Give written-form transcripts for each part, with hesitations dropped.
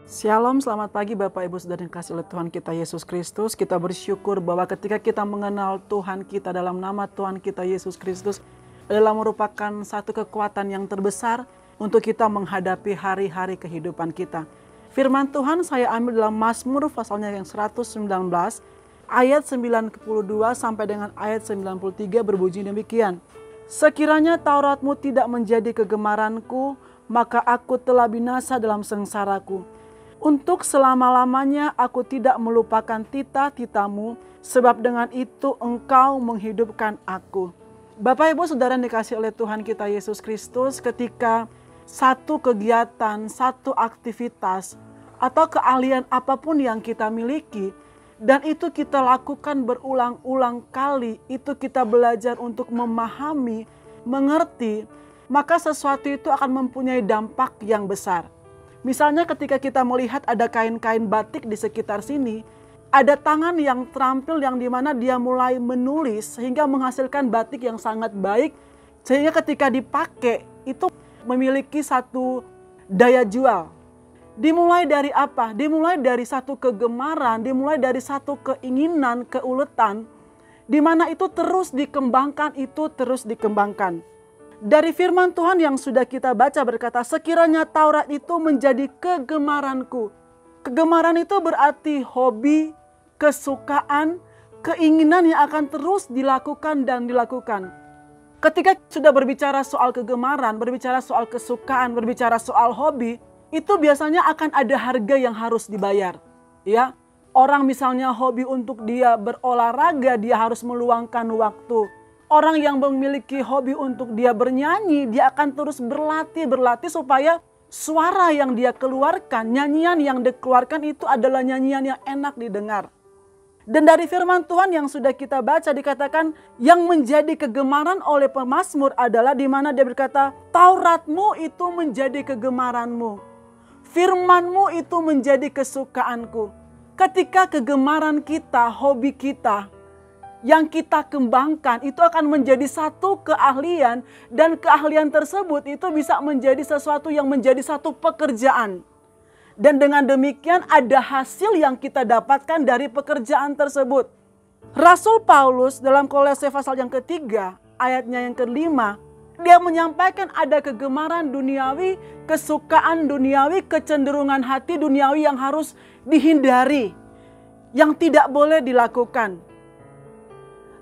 Shalom, selamat pagi Bapak Ibu Saudara yang dikasihi oleh Tuhan kita Yesus Kristus. Kita bersyukur bahwa ketika kita mengenal Tuhan kita dalam nama Tuhan kita Yesus Kristus adalah merupakan satu kekuatan yang terbesar untuk kita menghadapi hari-hari kehidupan kita. Firman Tuhan saya ambil dalam Mazmur pasalnya yang 119 ayat 92 sampai dengan ayat 93 berbunyi demikian. Sekiranya Tauratmu tidak menjadi kegemaranku, maka aku telah binasa dalam sengsaraku. Untuk selama-lamanya aku tidak melupakan titah-titahmu, sebab dengan itu engkau menghidupkan aku. Bapak Ibu Saudara yang dikasihi oleh Tuhan kita Yesus Kristus, ketika satu kegiatan, satu aktivitas, atau keahlian apapun yang kita miliki, dan itu kita lakukan berulang-ulang kali, itu kita belajar untuk memahami, mengerti, maka sesuatu itu akan mempunyai dampak yang besar. Misalnya ketika kita melihat ada kain-kain batik di sekitar sini, ada tangan yang terampil yang dimana dia mulai menulis sehingga menghasilkan batik yang sangat baik. Sehingga ketika dipakai itu memiliki satu daya jual. Dimulai dari apa? Dimulai dari satu kegemaran, dimulai dari satu keinginan, keuletan. Dimana itu terus dikembangkan, Dari firman Tuhan yang sudah kita baca berkata, sekiranya Taurat itu menjadi kegemaranku. Kegemaran itu berarti hobi, kesukaan, keinginan yang akan terus dilakukan dan dilakukan. Ketika sudah berbicara soal kegemaran, berbicara soal kesukaan, berbicara soal hobi, itu biasanya akan ada harga yang harus dibayar. Ya, orang misalnya hobi untuk dia berolahraga, dia harus meluangkan waktu. Orang yang memiliki hobi untuk dia bernyanyi, dia akan terus berlatih supaya suara yang dia keluarkan, nyanyian yang dikeluarkan itu adalah nyanyian yang enak didengar. Dan dari firman Tuhan yang sudah kita baca dikatakan yang menjadi kegemaran oleh pemazmur adalah di mana dia berkata, Tauratmu itu menjadi kegemaranmu, firmanmu itu menjadi kesukaanku. Ketika kegemaran kita, hobi kita, yang kita kembangkan itu akan menjadi satu keahlian, dan keahlian tersebut itu bisa menjadi sesuatu yang menjadi satu pekerjaan. Dan dengan demikian ada hasil yang kita dapatkan dari pekerjaan tersebut. Rasul Paulus dalam Kolose pasal yang ketiga, ayatnya yang kelima, dia menyampaikan ada kegemaran duniawi, kesukaan duniawi, kecenderungan hati duniawi yang harus dihindari, yang tidak boleh dilakukan.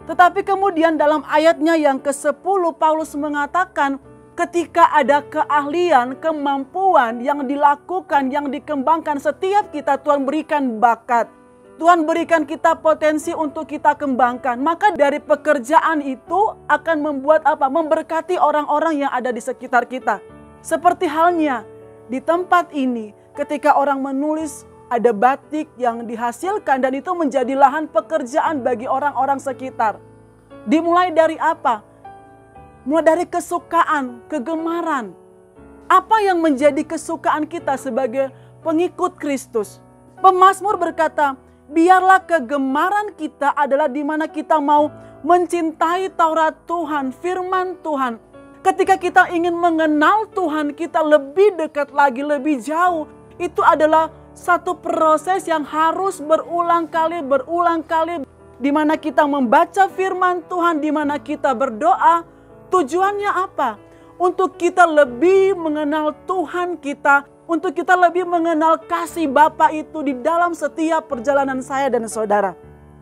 Tetapi kemudian dalam ayatnya yang ke-10 Paulus mengatakan ketika ada keahlian, kemampuan yang dilakukan, yang dikembangkan setiap kita, Tuhan berikan bakat. Tuhan berikan kita potensi untuk kita kembangkan. Maka dari pekerjaan itu akan membuat apa? Memberkati orang-orang yang ada di sekitar kita. Seperti halnya di tempat ini ketika orang menulis, ada batik yang dihasilkan dan itu menjadi lahan pekerjaan bagi orang-orang sekitar. Dimulai dari apa? Mulai dari kesukaan, kegemaran. Apa yang menjadi kesukaan kita sebagai pengikut Kristus? Pemazmur berkata, biarlah kegemaran kita adalah di mana kita mau mencintai Taurat Tuhan, firman Tuhan. Ketika kita ingin mengenal Tuhan kita lebih dekat lagi, lebih jauh, itu adalah satu proses yang harus berulang kali, di mana kita membaca firman Tuhan, di mana kita berdoa. Tujuannya apa? Untuk kita lebih mengenal Tuhan kita, untuk kita lebih mengenal kasih Bapa itu di dalam setiap perjalanan saya dan saudara.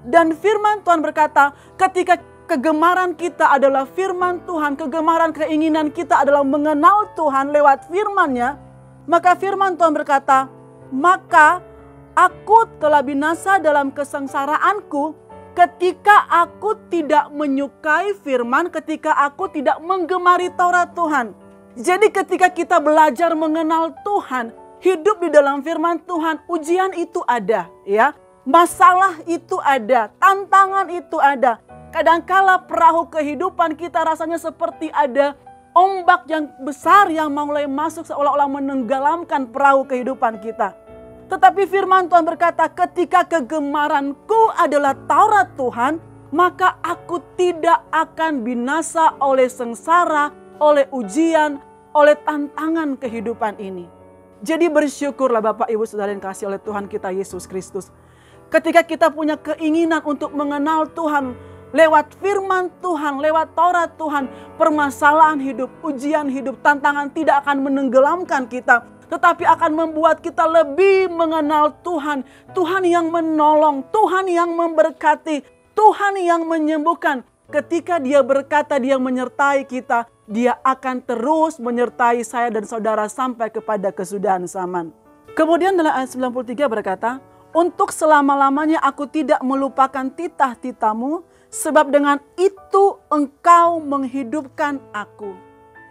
Dan firman Tuhan berkata, ketika kegemaran kita adalah firman Tuhan, kegemaran keinginan kita adalah mengenal Tuhan lewat firman-Nya, maka firman Tuhan berkata, maka aku telah binasa dalam kesengsaraanku ketika aku tidak menyukai firman, ketika aku tidak menggemari Taurat Tuhan. Jadi ketika kita belajar mengenal Tuhan, hidup di dalam firman Tuhan, ujian itu ada, ya. Masalah itu ada, tantangan itu ada. Kadangkala perahu kehidupan kita rasanya seperti ada ombak yang besar yang mulai masuk seolah-olah menenggelamkan perahu kehidupan kita. Tetapi firman Tuhan berkata, ketika kegemaranku adalah Taurat Tuhan, maka aku tidak akan binasa oleh sengsara, oleh ujian, oleh tantangan kehidupan ini. Jadi bersyukurlah Bapak Ibu Saudara yang kasih oleh Tuhan kita Yesus Kristus. Ketika kita punya keinginan untuk mengenal Tuhan lewat firman Tuhan, lewat Taurat Tuhan, permasalahan hidup, ujian hidup, tantangan tidak akan menenggelamkan kita, tetapi akan membuat kita lebih mengenal Tuhan. Tuhan yang menolong, Tuhan yang memberkati, Tuhan yang menyembuhkan. Ketika Dia berkata Dia menyertai kita, Dia akan terus menyertai saya dan saudara sampai kepada kesudahan zaman. Kemudian dalam ayat 93 berkata, untuk selama-lamanya aku tidak melupakan titah-titahmu, sebab dengan itu engkau menghidupkan aku.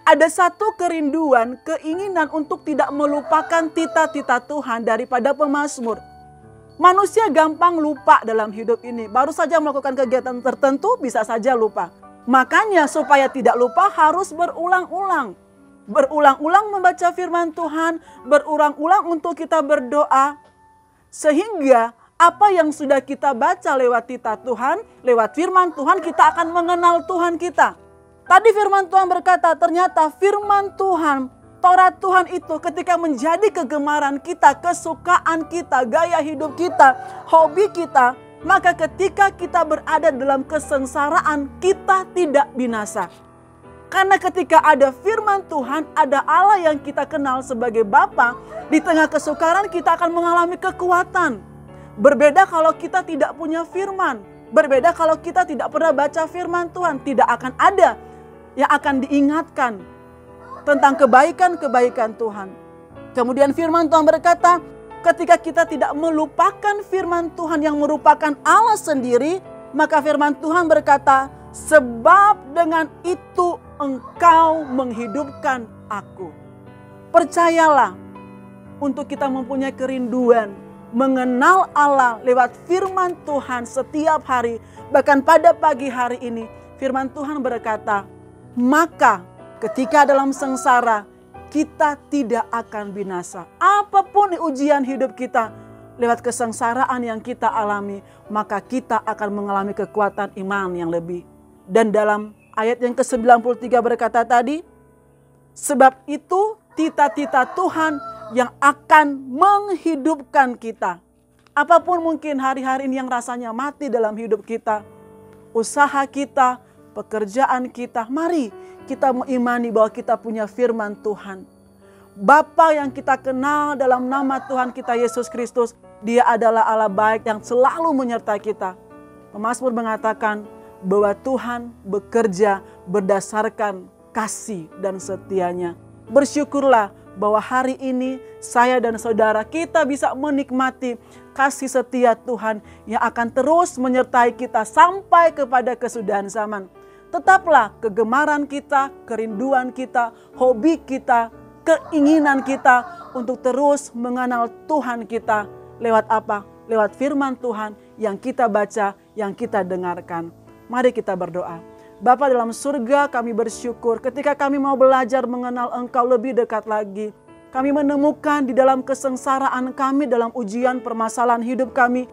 Ada satu kerinduan, keinginan untuk tidak melupakan titah-titah Tuhan daripada pemazmur. Manusia gampang lupa dalam hidup ini. Baru saja melakukan kegiatan tertentu bisa saja lupa. Makanya supaya tidak lupa harus berulang-ulang. Berulang-ulang membaca firman Tuhan, berulang-ulang untuk kita berdoa. Sehingga apa yang sudah kita baca lewat titah Tuhan, lewat firman Tuhan, kita akan mengenal Tuhan kita. Tadi firman Tuhan berkata, ternyata firman Tuhan, Taurat Tuhan itu ketika menjadi kegemaran kita, kesukaan kita, gaya hidup kita, hobi kita, maka ketika kita berada dalam kesengsaraan, kita tidak binasa. Karena ketika ada firman Tuhan, ada Allah yang kita kenal sebagai Bapa, di tengah kesukaran kita akan mengalami kekuatan. Berbeda kalau kita tidak punya firman. Berbeda kalau kita tidak pernah baca firman Tuhan. Tidak akan ada yang akan diingatkan tentang kebaikan-kebaikan Tuhan. Kemudian firman Tuhan berkata, ketika kita tidak melupakan firman Tuhan yang merupakan Allah sendiri, maka firman Tuhan berkata, sebab dengan itu engkau menghidupkan aku. Percayalah, untuk kita mempunyai kerinduan mengenal Allah lewat firman Tuhan setiap hari, bahkan pada pagi hari ini, firman Tuhan berkata, maka ketika dalam sengsara, kita tidak akan binasa. Apapun ujian hidup kita, lewat kesengsaraan yang kita alami, maka kita akan mengalami kekuatan iman yang lebih. Dan dalam ayat yang ke-93 berkata tadi, sebab itu titah-titah Tuhan yang akan menghidupkan kita. Apapun mungkin hari-hari ini yang rasanya mati dalam hidup kita, usaha kita, pekerjaan kita, mari kita mengimani bahwa kita punya firman Tuhan. Bapa yang kita kenal dalam nama Tuhan kita Yesus Kristus, Dia adalah Allah baik yang selalu menyertai kita. Pemazmur mengatakan bahwa Tuhan bekerja berdasarkan kasih dan setianya. Bersyukurlah bahwa hari ini saya dan saudara kita bisa menikmati kasih setia Tuhan yang akan terus menyertai kita sampai kepada kesudahan zaman. Tetaplah kegemaran kita, kerinduan kita, hobi kita, keinginan kita untuk terus mengenal Tuhan kita. Lewat apa? Lewat firman Tuhan yang kita baca, yang kita dengarkan. Mari kita berdoa. Bapa dalam surga, kami bersyukur ketika kami mau belajar mengenal Engkau lebih dekat lagi. Kami menemukan di dalam kesengsaraan kami, dalam ujian permasalahan hidup kami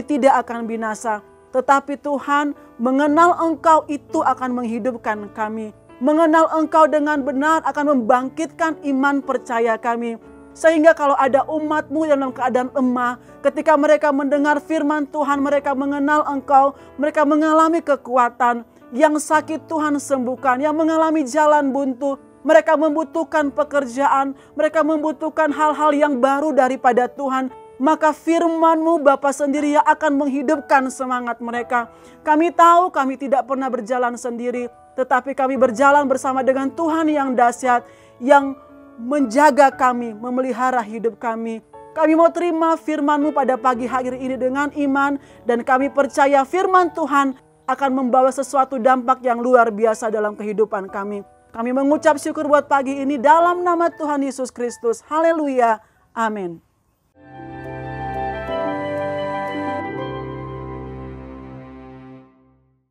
tidak akan binasa. Tetapi Tuhan, mengenal Engkau itu akan menghidupkan kami. Mengenal Engkau dengan benar akan membangkitkan iman percaya kami. Sehingga kalau ada umat-Mu yang dalam keadaan lemah, ketika mereka mendengar firman Tuhan, mereka mengenal Engkau, mereka mengalami kekuatan. Yang sakit Tuhan sembuhkan, yang mengalami jalan buntu, mereka membutuhkan pekerjaan, mereka membutuhkan hal-hal yang baru daripada Tuhan. Maka firman-Mu Bapa sendiri yang akan menghidupkan semangat mereka. Kami tahu kami tidak pernah berjalan sendiri, tetapi kami berjalan bersama dengan Tuhan yang dahsyat, yang menjaga kami, memelihara hidup kami. Kami mau terima firman-Mu pada pagi hari ini dengan iman, dan kami percaya firman Tuhan akan membawa sesuatu dampak yang luar biasa dalam kehidupan kami. Kami mengucap syukur buat pagi ini dalam nama Tuhan Yesus Kristus. Haleluya. Amin.